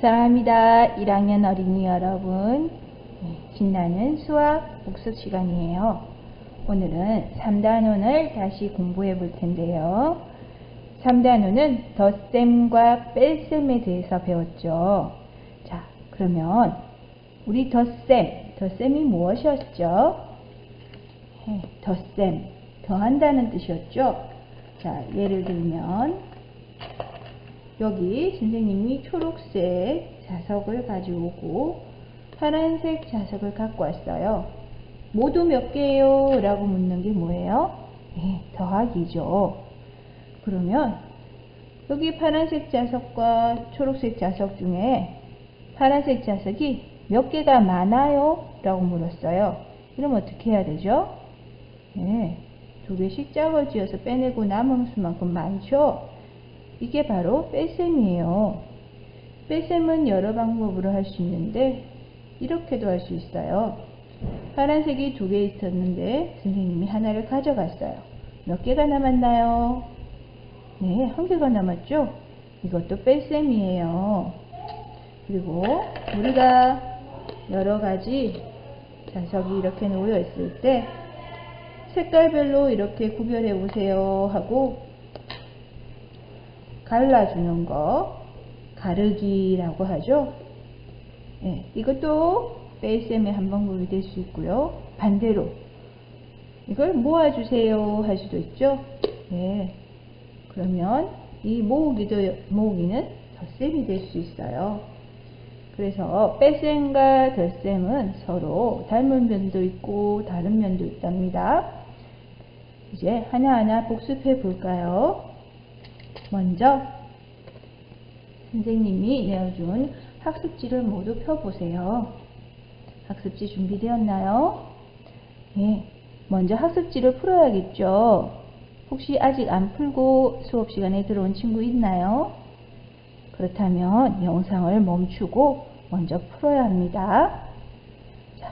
사랑합니다. 1학년 어린이 여러분, 신나는 수학 복습 시간이에요. 오늘은 3단원을 다시 공부해 볼 텐데요. 3단원은 덧셈과 뺄셈에 대해서 배웠죠. 자, 그러면 우리 덧셈이 무엇이었죠? 덧셈, 더한다는 뜻이었죠. 자, 예를 들면 여기 선생님이 초록색 자석을 가져오고 파란색 자석을 갖고 왔어요. 모두 몇 개예요? 라고 묻는 게 뭐예요? 더하기죠. 그러면 여기 파란색 자석과 초록색 자석 중에 파란색 자석이 몇 개가 많아요? 라고 물었어요. 그럼 어떻게 해야 되죠? 두 개씩 짝을 지어서 빼내고 남은 수만큼 많죠? 이게 바로 뺄셈이에요. 뺄셈은 여러 방법으로 할 수 있는데 이렇게도 할 수 있어요. 파란색이 2개 있었는데 선생님이 하나를 가져갔어요. 몇 개가 남았나요? 네, 1개가 남았죠? 이것도 뺄셈이에요. 그리고 우리가 여러 가지 자석이 이렇게 놓여 있을 때 색깔별로 이렇게 구별해 보세요 하고 갈라주는 거 가르기라고 하죠. 이것도 뺄셈의 한 방법이 될 수 있고요. 반대로 이걸 모아주세요 할 수도 있죠. 그러면 이 모으기는 덧셈이 될 수 있어요. 그래서 뺄셈과 덧셈은 서로 닮은 면도 있고 다른 면도 있답니다. 이제 하나하나 복습해 볼까요? 먼저 선생님이 내어준 학습지를 모두 펴보세요. 학습지 준비되었나요? 먼저 학습지를 풀어야겠죠. 혹시 아직 안 풀고 수업 시간에 들어온 친구 있나요? 그렇다면 영상을 멈추고 먼저 풀어야 합니다. 자,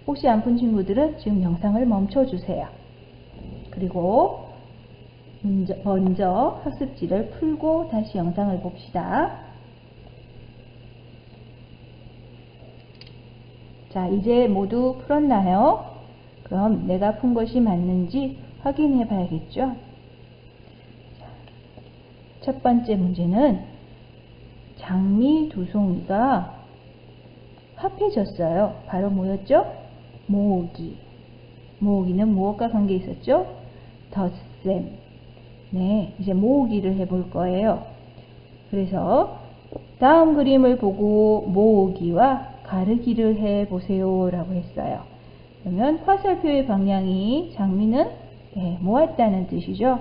혹시 안 푼 친구들은 지금 영상을 멈춰주세요. 그리고 먼저 학습지를 풀고 다시 영상을 봅시다. 자, 이제 모두 풀었나요? 그럼 내가 푼 것이 맞는지 확인해 봐야겠죠? 첫 번째 문제는 장미 2송이가 합해졌어요. 바로 뭐였죠? 모으기. 모으기는 무엇과 관계 있었죠? 덧셈. 이제 모으기를 해볼 거예요. 그래서 다음 그림을 보고 모으기와 가르기를 해보세요 라고 했어요. 그러면 화살표의 방향이 장미는 모았다는 뜻이죠.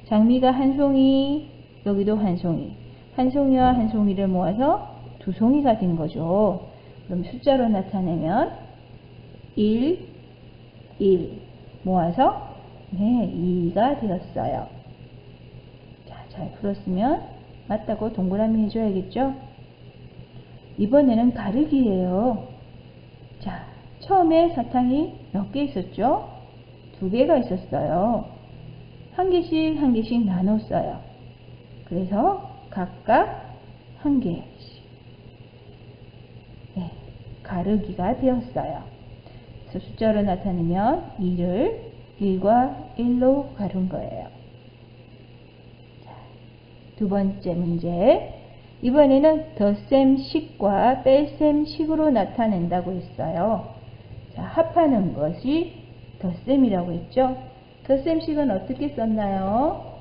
장미가 한 송이, 여기도 한 송이. 한 송이와 한 송이를 모아서 2송이가 된 거죠. 그럼 숫자로 나타내면 1, 1 모아서 2가 되었어요. 잘 풀었으면 맞다고 동그라미 해줘야겠죠? 이번에는 가르기예요. 자, 처음에 사탕이 몇 개 있었죠? 2개가 있었어요. 한 개씩 나눴어요. 그래서 각각 1개씩 가르기가 되었어요. 그래서 숫자로 나타내면 2를 1과 1로 가른 거예요. 두 번째 문제. 이번에는 덧셈식과 뺄셈식으로 나타낸다고 했어요. 자, 합하는 것이 덧셈이라고 했죠. 덧셈식은 어떻게 썼나요?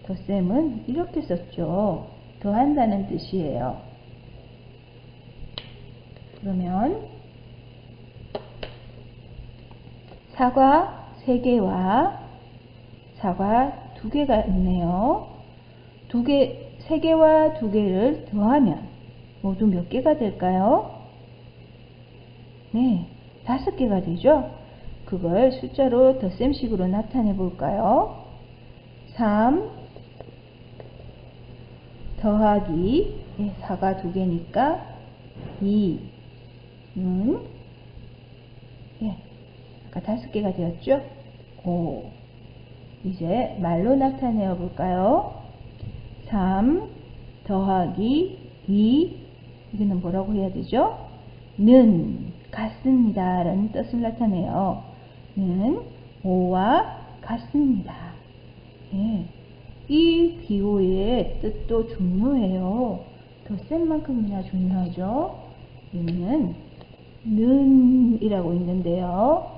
덧셈은 이렇게 썼죠. 더한다는 뜻이에요. 그러면 사과 3개와 사과 2개가 있네요. 3개와 2개를 더하면 모두 몇 개가 될까요? 5개가 되죠. 그걸 숫자로 덧셈식으로 나타내 볼까요? 3 더하기 사과 2개니까 2는 아까 5개가 되었죠? 5 이제 말로 나타내어 볼까요? 3 더하기 위, 여기는 뭐라고 해야 되죠? 는 같습니다 라는 뜻을 나타내요. 는 5와 같습니다. 예. 이 기호의 뜻도 중요해요. 덧셈 만큼이나 중요하죠. 여기는 는이라고 있는데요.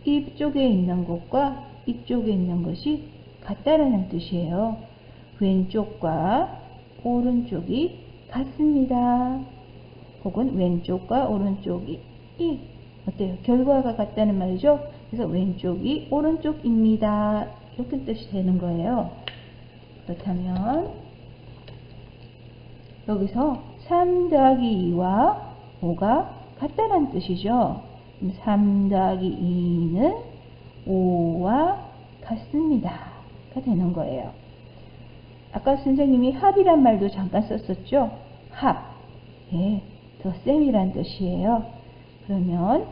이쪽에 있는 것과 이쪽에 있는 것이 같다라는 뜻이에요. 왼쪽과 오른쪽이 같습니다. 혹은 왼쪽과 오른쪽이 어때요? 결과가 같다는 말이죠. 그래서 왼쪽이 오른쪽입니다. 이렇게 뜻이 되는 거예요. 그렇다면 여기서 3 더하기 2와 5가 같다는 뜻이죠. 3 더하기 2는 5와 같습니다. 가 되는 거예요. 아까 선생님이 합이란 말도 잠깐 썼었죠. 합. 예, 덧셈이란 뜻이에요. 그러면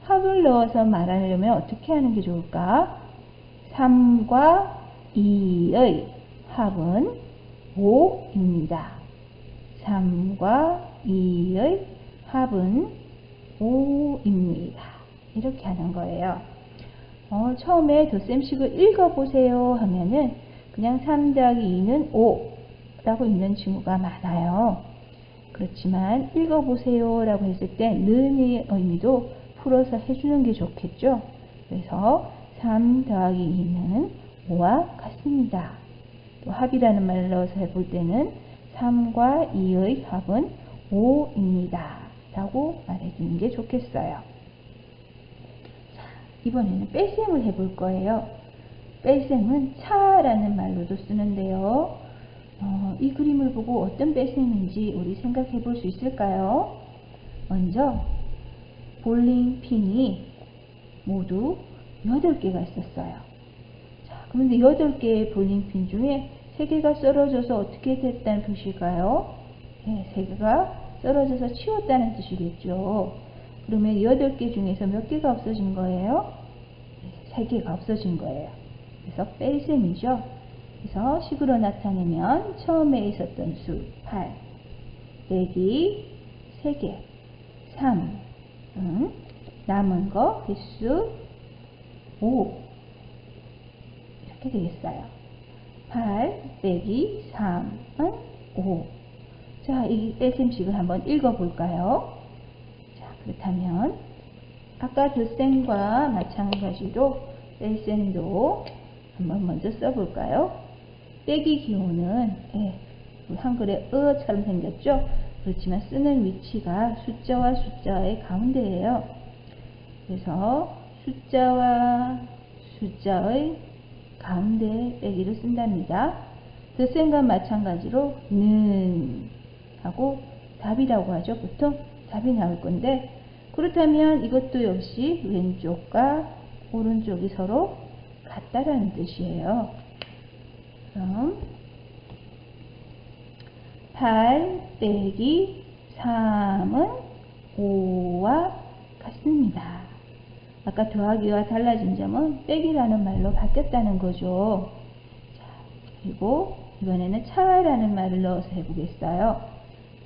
합을 넣어서 말하려면 어떻게 하는 게 좋을까? 3과 2의 합은 5입니다. 3과 2의 합은 5입니다. 이렇게 하는 거예요. 처음에 덧셈식을 읽어보세요 하면은 그냥 3 더하기 2는 5 라고 있는 친구가 많아요. 그렇지만 읽어보세요 라고 했을 때 는의 의미도 풀어서 해주는 게 좋겠죠. 그래서 3 더하기 2는 5와 같습니다. 또 합이라는 말을 넣어서 해볼 때는 3과 2의 합은 5입니다. 라고 말해주는 게 좋겠어요. 자, 이번에는 뺄셈을 해볼 거예요. 뺄셈은 차라는 말로도 쓰는데요. 이 그림을 보고 어떤 뺄셈인지 우리 생각해 볼 수 있을까요? 먼저 볼링 핀이 모두 8개가 있었어요. 자, 그런데 8개의 볼링 핀 중에 3개가 썰어져서 어떻게 됐다는 뜻일까요? 네, 3개가 썰어져서 치웠다는 뜻이겠죠. 그러면 8개 중에서 몇 개가 없어진 거예요? 3개가 없어진 거예요. 그래서 뺄셈이죠. 그래서 식으로 나타내면 처음에 있었던 수 8 빼기 3개 3 남은 거 횟수 5 이렇게 되겠어요. 8 빼기 3은 5. 자, 이 뺄셈식을 한번 읽어볼까요? 자, 그렇다면 아까 덧셈과 마찬가지로 뺄셈도 한번 먼저 써볼까요? 빼기 기호는 한글에 어처럼 생겼죠? 그렇지만 쓰는 위치가 숫자와 숫자의 가운데예요. 그래서 숫자와 숫자의 가운데 빼기를 쓴답니다. 덧셈과 마찬가지로 는 하고 답이라고 하죠. 보통 답이 나올 건데 그렇다면 이것도 역시 왼쪽과 오른쪽이 서로 같다라는 뜻이에요. 그럼 8 빼기 3은 5와 같습니다. 아까 더하기와 달라진 점은 빼기라는 말로 바뀌었다는 거죠. 자, 그리고 이번에는 차라는 말을 넣어서 해보겠어요.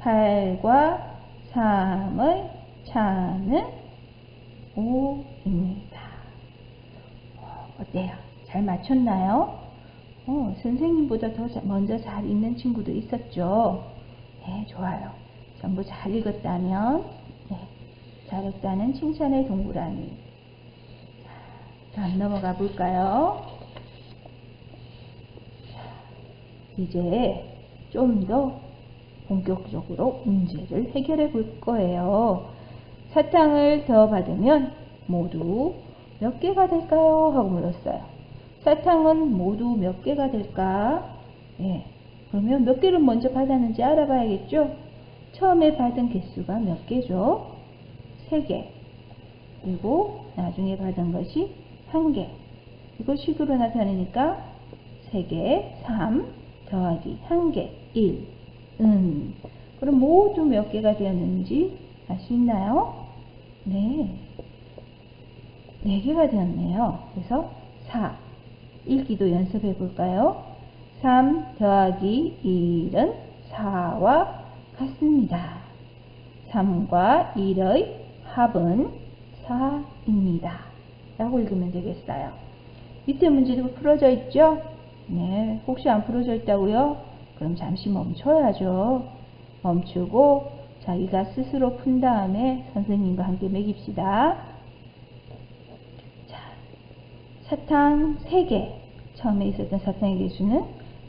8과 3의 차는 5입니다. 어때요? 잘 맞췄나요? 선생님보다 더 먼저 잘 읽는 친구도 있었죠? 네, 좋아요. 전부 잘 읽었다면 네, 잘했다는 칭찬의 동그라미. 다음 넘어가 볼까요? 이제 좀 더 본격적으로 문제를 해결해 볼 거예요. 사탕을 더 받으면 모두 몇 개가 될까요? 하고 물었어요. 사탕은 모두 몇 개가 될까? 네. 그러면 몇 개를 먼저 받았는지 알아봐야겠죠? 처음에 받은 개수가 몇 개죠? 3개. 그리고 나중에 받은 것이 1개. 이걸 식으로 나타내니까 3개, 3 더하기 1개, 1. 그럼 모두 몇 개가 되었는지 알 수 있나요? 네. 4개가 되었네요. 그래서 4. 읽기도 연습해 볼까요? 3 더하기 1은 4와 같습니다. 3과 1의 합은 4입니다. 라고 읽으면 되겠어요. 밑에 문제도 풀어져 있죠? 네, 혹시 안 풀어져 있다고요? 그럼 잠시 멈춰야죠. 멈추고 자기가 스스로 푼 다음에 선생님과 함께 매깁시다. 자, 사탕 3개. 처음에 있었던 사탕의 개수는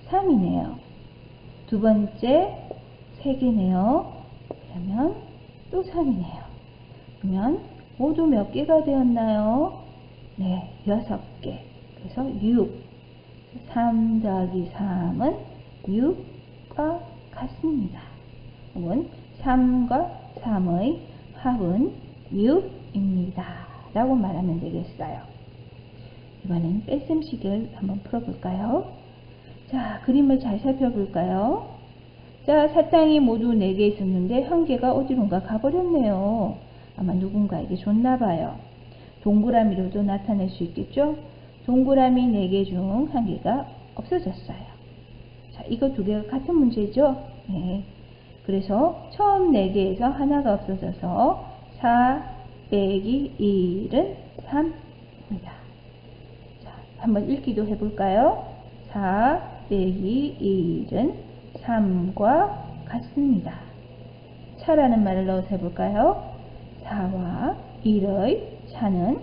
3이네요. 두 번째 3개네요. 그러면 또 3이네요. 그러면 모두 몇 개가 되었나요? 네, 6개. 그래서 6. 3 더하기 3은 6과 같습니다. 혹은 3과 3의 합은 6입니다. 라고 말하면 되겠어요. 이번엔 뺄셈식을 한번 풀어볼까요? 자, 그림을 잘 살펴볼까요? 자, 사탕이 모두 4개 있었는데 한 개가 어디론가 가버렸네요. 아마 누군가에게 줬나봐요. 동그라미로도 나타낼 수 있겠죠? 동그라미 4개 중 한 개가 없어졌어요. 자, 이거 2개가 같은 문제죠? 네. 그래서 처음 4개에서 하나가 없어져서 4 빼기 1은 3입니다. 자, 한번 읽기도 해볼까요? 4 빼기 1은 3과 같습니다. 차라는 말을 넣어서 해볼까요? 4와 1의 차는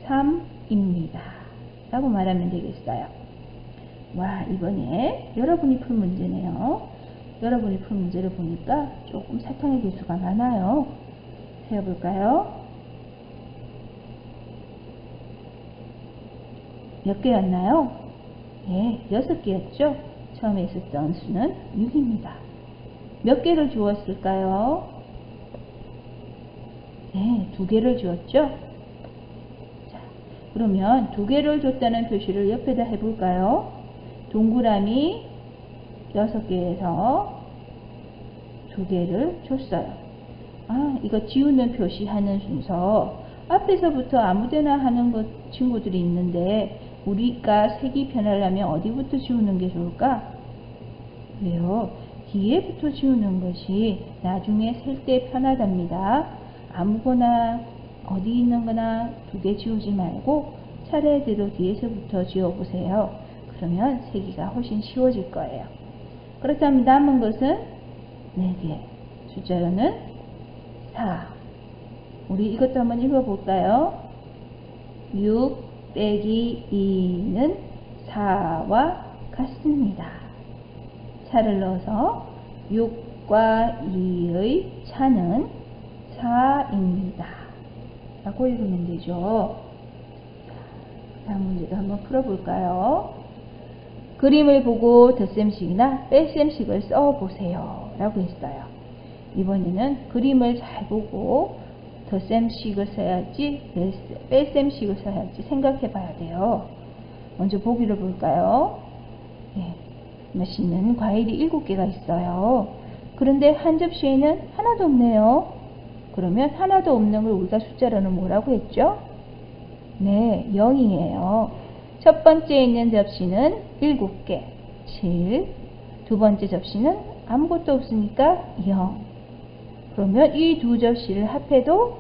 3입니다. 라고 말하면 되겠어요. 와, 이번에 여러분이 풀 문제네요. 여러분이 풀 문제를 보니까 조금 사탕의 개수가 많아요. 세어볼까요? 몇 개였나요? 예, 6개였죠? 처음에 있었던 수는 6입니다. 몇 개를 주었을까요? 네, 2개를 주었죠? 자, 그러면 2개를 줬다는 표시를 옆에다 해볼까요? 동그라미 6개에서 2개를 줬어요. 아, 이거 지우는 표시하는 순서. 앞에서부터 아무데나 하는 친구들이 있는데 우리가 색이 변하려면 어디부터 지우는 게 좋을까? 왜요? 뒤에부터 지우는 것이 나중에 셀 때 편하답니다. 아무거나 어디 있는 거나 2개 지우지 말고 차례대로 뒤에서부터 지워보세요. 그러면 세기가 훨씬 쉬워질 거예요. 그렇다면 남은 것은 4개. 숫자로는 4. 우리 이것도 한번 읽어볼까요? 6 빼기 2는 4와 같습니다. 차를 넣어서 6과 2의 차는 4입니다. 라고 읽으면 되죠. 다음 문제도 한번 풀어볼까요? 그림을 보고 덧셈식이나 뺄셈식을 써보세요. 라고 했어요. 이번에는 그림을 잘 보고 덧셈식을 써야 할지 뺄셈식을 써야 할지 생각해 봐야 돼요. 먼저 보기를 볼까요? 네, 맛있는 과일이 7개가 있어요. 그런데 한 접시에는 하나도 없네요. 그러면 하나도 없는 걸 우리가 숫자로는 뭐라고 했죠? 네, 0이에요. 첫 번째에 있는 접시는 7개, 7. 두 번째 접시는 아무것도 없으니까 0. 그러면 이 두 접시를 합해도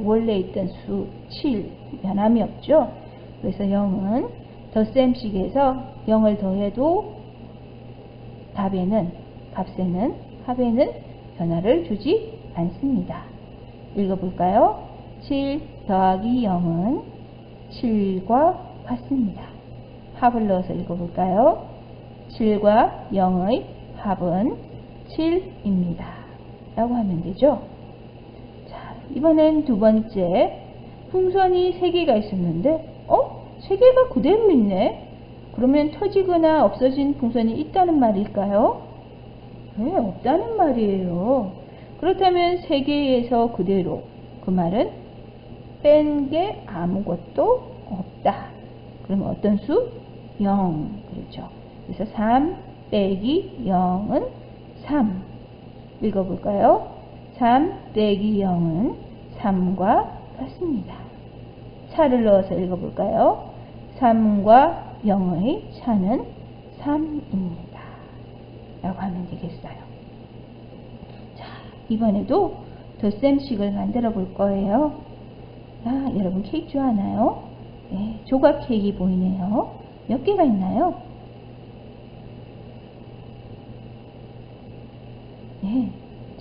원래 있던 수 7, 변함이 없죠. 그래서 0은 덧셈식에서 0을 더해도 합에는 변화를 주지 않습니다. 읽어볼까요? 7 더하기 0은 7과 같습니다. 합을 넣어서 읽어볼까요? 7과 0의 합은 7입니다. 라고 하면 되죠. 자, 이번엔 두 번째. 풍선이 3개가 있었는데 3개가 그대로 있네. 그러면 터지거나 없어진 풍선이 있다는 말일까요? 네, 없다는 말이에요. 그렇다면 3개에서 그대로, 그 말은 뺀 게 아무것도 없다. 그러면 어떤 수? 0. 그렇죠. 그래서 3 빼기 0은 3. 읽어볼까요? 3 빼기 0은 3과 같습니다. 차를 넣어서 읽어볼까요? 3과 0의 차는 3입니다. 라고 하면 되겠어요. 자, 이번에도 덧셈식을 만들어 볼 거예요. 아, 여러분 케이크 좋아하나요? 네, 조각 케이크 보이네요. 몇 개가 있나요? 네,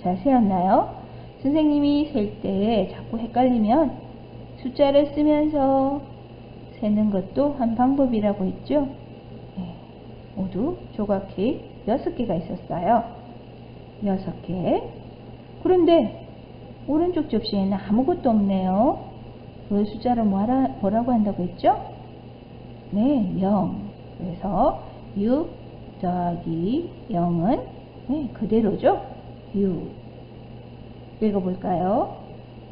잘 세었나요? 선생님이 셀 때 자꾸 헷갈리면 숫자를 쓰면서 세는 것도 한 방법이라고 했죠. 네, 모두 조각 케이크 6개가 있었어요. 6개. 그런데 오른쪽 접시에는 아무것도 없네요. 그 숫자를 뭐라고 한다고 했죠? 네, 0. 그래서 6 더하기 0은 네, 그대로죠? 6. 읽어볼까요?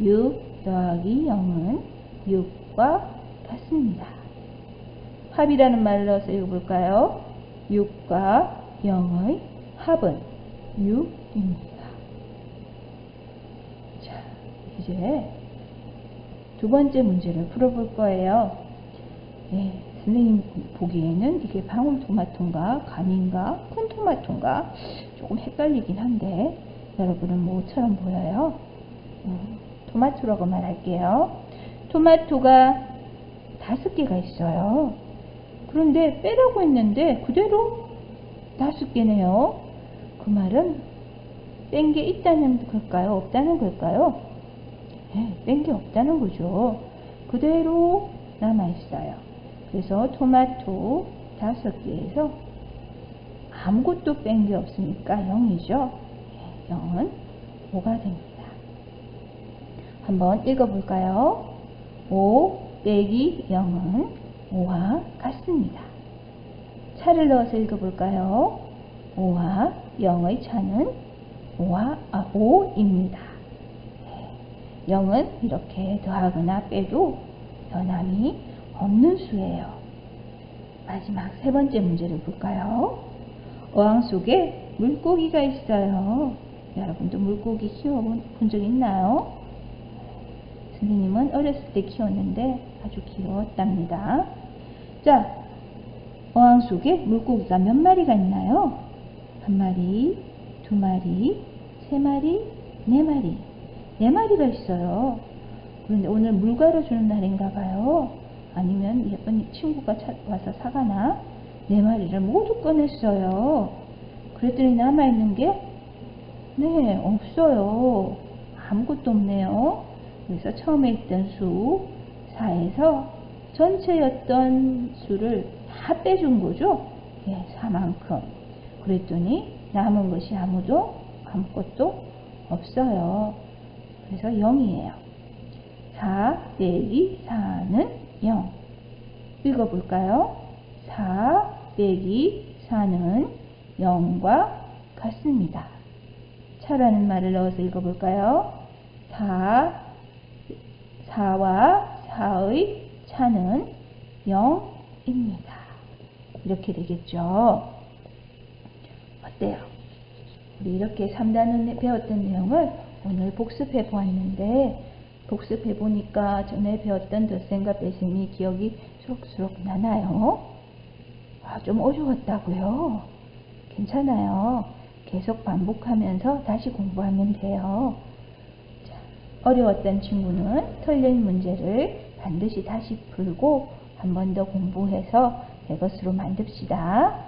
6 더하기 0은 6과 같습니다. 합이라는 말을 넣어서 읽어볼까요? 6과 0의 합은 6입니다. 자, 이제 두 번째 문제를 풀어볼 거예요. 네, 선생님 보기에는 이게 방울토마토인가 감인가 큰 토마토인가 조금 헷갈리긴 한데 여러분은 뭐처럼 보여요? 토마토라고 말할게요. 토마토가 5개가 있어요. 그런데 빼라고 했는데 그대로 5개네요. 그 말은 뺀 게 있다는 걸까요? 없다는 걸까요? 네, 뺀 게 없다는 거죠. 그대로 남아있어요. 그래서 토마토 5개에서 아무것도 뺀 게 없으니까 0이죠. 0은 5가 됩니다. 한번 읽어볼까요? 5 빼기 0은 5와 같습니다. 차를 넣어서 읽어볼까요? 5와 0의 차는 5입니다. 0은 이렇게 더하거나 빼도 변함이 없는 수예요. 마지막 세 번째 문제를 볼까요? 어항 속에 물고기가 있어요. 여러분도 물고기 키워본 적 있나요? 선생님은 어렸을 때 키웠는데 아주 귀여웠답니다. 자, 어항 속에 물고기가 몇 마리가 있나요? 1마리, 2마리, 3마리, 4마리. 4마리가 있어요. 그런데 오늘 물 갈아주는 날인가 봐요. 아니면 예쁜 친구가 와서 사가나? 4마리를 모두 꺼냈어요. 그랬더니 남아있는 게 네, 없어요. 아무것도 없네요. 그래서 처음에 있던 수 4에서 전체였던 수를 다 빼준 거죠. 예, 4만큼. 그랬더니 남은 것이 아무것도 없어요. 그래서 0이에요. 4 빼기 4는 0. 읽어볼까요? 4 빼기 4는 0과 같습니다. 차라는 말을 넣어서 읽어볼까요? 4와 4의 차는 0입니다. 이렇게 되겠죠. 어때요? 우리 이렇게 3단원 배웠던 내용을 오늘 복습해 보았는데 복습해 보니까 전에 배웠던 덧셈과 빼셈이 기억이 수록수록 나나요? 좀 어려웠다고요? 괜찮아요. 계속 반복하면서 다시 공부하면 돼요. 자, 어려웠던 친구는 틀린 문제를 반드시 다시 풀고 한 번 더 공부해서 내 것으로 만듭시다.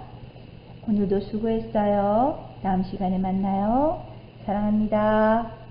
오늘도 수고했어요. 다음 시간에 만나요. 사랑합니다.